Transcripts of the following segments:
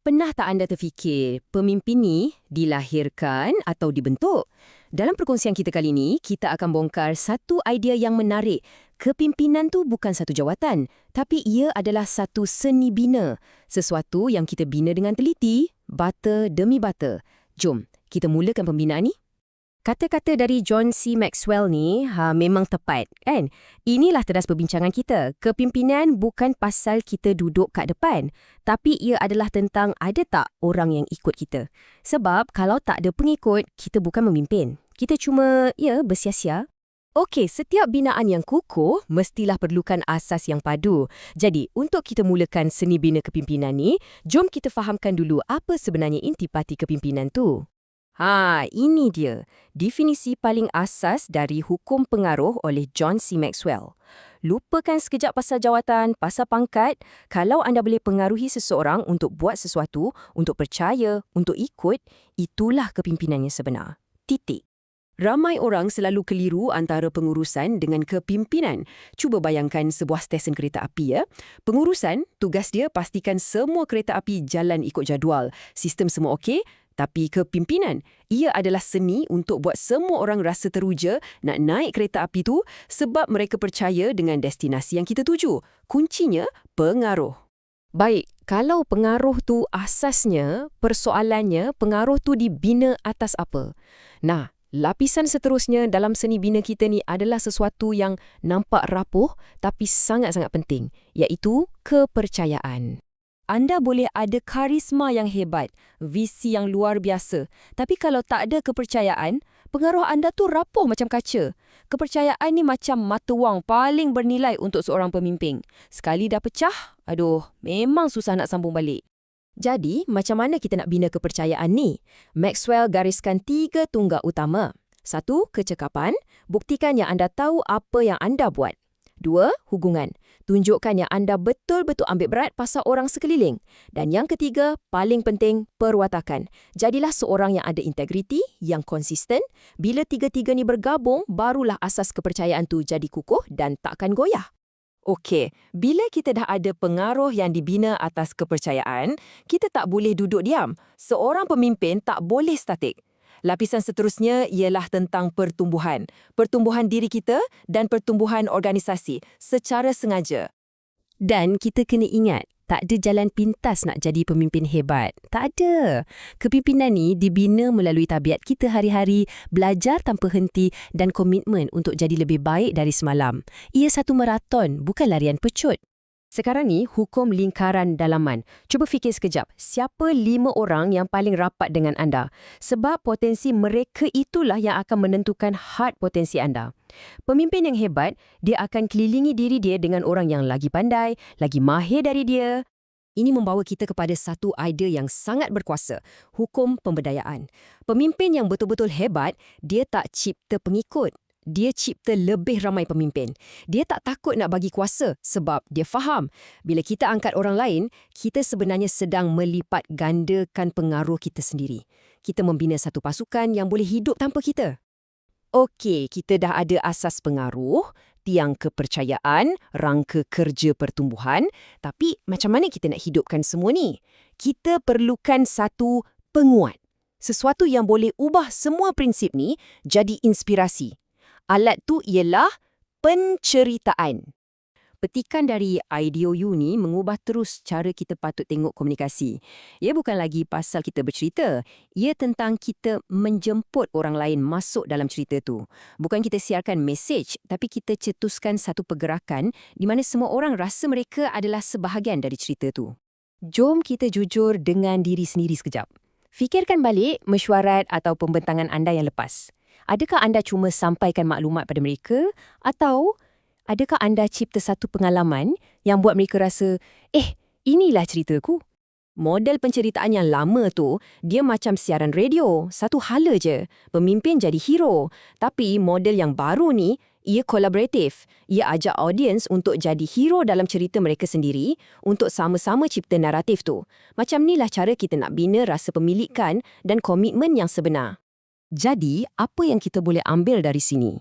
Pernah tak anda terfikir pemimpin ni dilahirkan atau dibentuk? Dalam perkongsian kita kali ini, kita akan bongkar satu idea yang menarik. Kepimpinan tu bukan satu jawatan, tapi ia adalah satu seni bina. Sesuatu yang kita bina dengan teliti, bata demi bata. Jom, kita mulakan pembinaan ni. Kata-kata dari John C. Maxwell ni memang tepat, kan? Inilah teras perbincangan kita. Kepimpinan bukan pasal kita duduk kat depan, tapi ia adalah tentang ada tak orang yang ikut kita. Sebab kalau tak ada pengikut, kita bukan memimpin. Kita cuma, bersia-sia. Okey, setiap binaan yang kukuh mestilah perlukan asas yang padu. Jadi, untuk kita mulakan seni bina kepimpinan ni, jom kita fahamkan dulu apa sebenarnya intipati kepimpinan tu. Ini dia. Definisi paling asas dari hukum pengaruh oleh John C. Maxwell. Lupakan sekejap pasal jawatan, pasal pangkat. Kalau anda boleh pengaruhi seseorang untuk buat sesuatu, untuk percaya, untuk ikut, itulah kepimpinan yang sebenar. Titik. Ramai orang selalu keliru antara pengurusan dengan kepimpinan. Cuba bayangkan sebuah stesen kereta api, ya. Pengurusan, tugas dia pastikan semua kereta api jalan ikut jadual. Sistem semua okey. Tapi kepimpinan, ia adalah seni untuk buat semua orang rasa teruja nak naik kereta api tu sebab mereka percaya dengan destinasi yang kita tuju. Kuncinya, pengaruh. Baik, kalau pengaruh tu asasnya, persoalannya, pengaruh tu dibina atas apa? Nah, lapisan seterusnya dalam seni bina kita ni adalah sesuatu yang nampak rapuh tapi sangat-sangat penting, iaitu kepercayaan. Anda boleh ada karisma yang hebat, visi yang luar biasa. Tapi kalau tak ada kepercayaan, pengaruh anda tu rapuh macam kaca. Kepercayaan ni macam mata wang paling bernilai untuk seorang pemimpin. Sekali dah pecah, memang susah nak sambung balik. Jadi, macam mana kita nak bina kepercayaan ni? Maxwell gariskan 3 tunggak utama. 1. Kecekapan. Buktikan yang anda tahu apa yang anda buat. 2. Hubungan. Tunjukkan yang anda betul-betul ambil berat pasal orang sekeliling. Dan yang ketiga, paling penting, perwatakan. Jadilah seorang yang ada integriti, yang konsisten. Bila 3-3 ni bergabung, barulah asas kepercayaan tu jadi kukuh dan takkan goyah. Okey, bila kita dah ada pengaruh yang dibina atas kepercayaan, kita tak boleh duduk diam. Seorang pemimpin tak boleh statik. Lapisan seterusnya ialah tentang pertumbuhan. Pertumbuhan diri kita dan pertumbuhan organisasi secara sengaja. Dan kita kena ingat, tak ada jalan pintas nak jadi pemimpin hebat. Tak ada. Kepimpinan ni dibina melalui tabiat kita hari-hari, belajar tanpa henti dan komitmen untuk jadi lebih baik dari semalam. Ia satu maraton, bukan larian pecut. Sekarang ni, hukum lingkaran dalaman. Cuba fikir sekejap, siapa 5 orang yang paling rapat dengan anda? Sebab potensi mereka itulah yang akan menentukan had potensi anda. Pemimpin yang hebat, dia akan kelilingi diri dia dengan orang yang lagi pandai, lagi mahir dari dia. Ini membawa kita kepada satu idea yang sangat berkuasa, hukum pemberdayaan. Pemimpin yang betul-betul hebat, dia tak cipta pengikut. Dia cipta lebih ramai pemimpin. Dia tak takut nak bagi kuasa sebab dia faham. Bila kita angkat orang lain, kita sebenarnya sedang melipat gandakan pengaruh kita sendiri. Kita membina satu pasukan yang boleh hidup tanpa kita. Okey, kita dah ada asas pengaruh, tiang kepercayaan, rangka kerja pertumbuhan. Tapi macam mana kita nak hidupkan semua ni? Kita perlukan satu penguat. Sesuatu yang boleh ubah semua prinsip ni jadi inspirasi. Alat tu ialah penceritaan. Petikan dari IDOU ni mengubah terus cara kita patut tengok komunikasi. Ia bukan lagi pasal kita bercerita. Ia tentang kita menjemput orang lain masuk dalam cerita tu. Bukan kita siarkan mesej, tapi kita cetuskan satu pergerakan di mana semua orang rasa mereka adalah sebahagian dari cerita tu. Jom kita jujur dengan diri sendiri sekejap. Fikirkan balik mesyuarat atau pembentangan anda yang lepas. Adakah anda cuma sampaikan maklumat pada mereka atau adakah anda cipta satu pengalaman yang buat mereka rasa, inilah ceritaku? Model penceritaan yang lama tu, dia macam siaran radio, satu hala je. Pemimpin jadi hero. Tapi model yang baru ni, ia kolaboratif. Ia ajak audiens untuk jadi hero dalam cerita mereka sendiri untuk sama-sama cipta naratif tu. Macam inilah cara kita nak bina rasa pemilikan dan komitmen yang sebenar. Jadi, apa yang kita boleh ambil dari sini?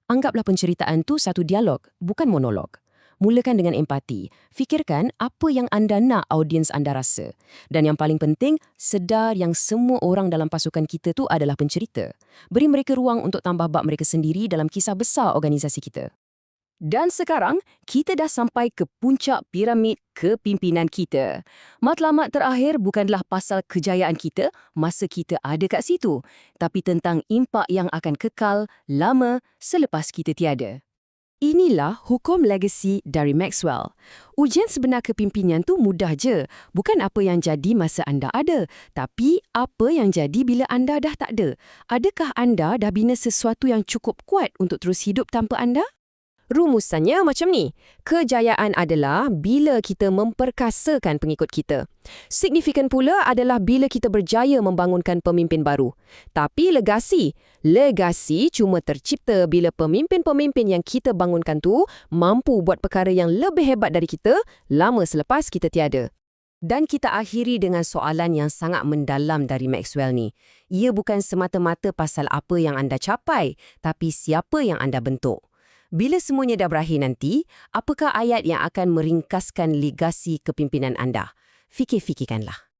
Anggaplah penceritaan tu satu dialog, bukan monolog. Mulakan dengan empati. Fikirkan apa yang anda nak audiens anda rasa. Dan yang paling penting, sedar yang semua orang dalam pasukan kita tu adalah pencerita. Beri mereka ruang untuk tambah bab mereka sendiri dalam kisah besar organisasi kita. Dan sekarang, kita dah sampai ke puncak piramid kepimpinan kita. Matlamat terakhir bukanlah pasal kejayaan kita masa kita ada kat situ, tapi tentang impak yang akan kekal lama selepas kita tiada. Inilah hukum legacy dari Maxwell. Ujian sebenar kepimpinan tu mudah je. Bukan apa yang jadi masa anda ada, tapi apa yang jadi bila anda dah tak ada. Adakah anda dah bina sesuatu yang cukup kuat untuk terus hidup tanpa anda? Rumusannya macam ni. Kejayaan adalah bila kita memperkasakan pengikut kita. Signifikan pula adalah bila kita berjaya membangunkan pemimpin baru. Tapi legasi cuma tercipta bila pemimpin-pemimpin yang kita bangunkan tu mampu buat perkara yang lebih hebat dari kita lama selepas kita tiada. Dan kita akhiri dengan soalan yang sangat mendalam dari Maxwell ni. Ia bukan semata-mata pasal apa yang anda capai, tapi siapa yang anda bentuk. Bila semuanya dah berakhir nanti, apakah ayat yang akan meringkaskan legasi kepimpinan anda? Fikir-fikirkanlah.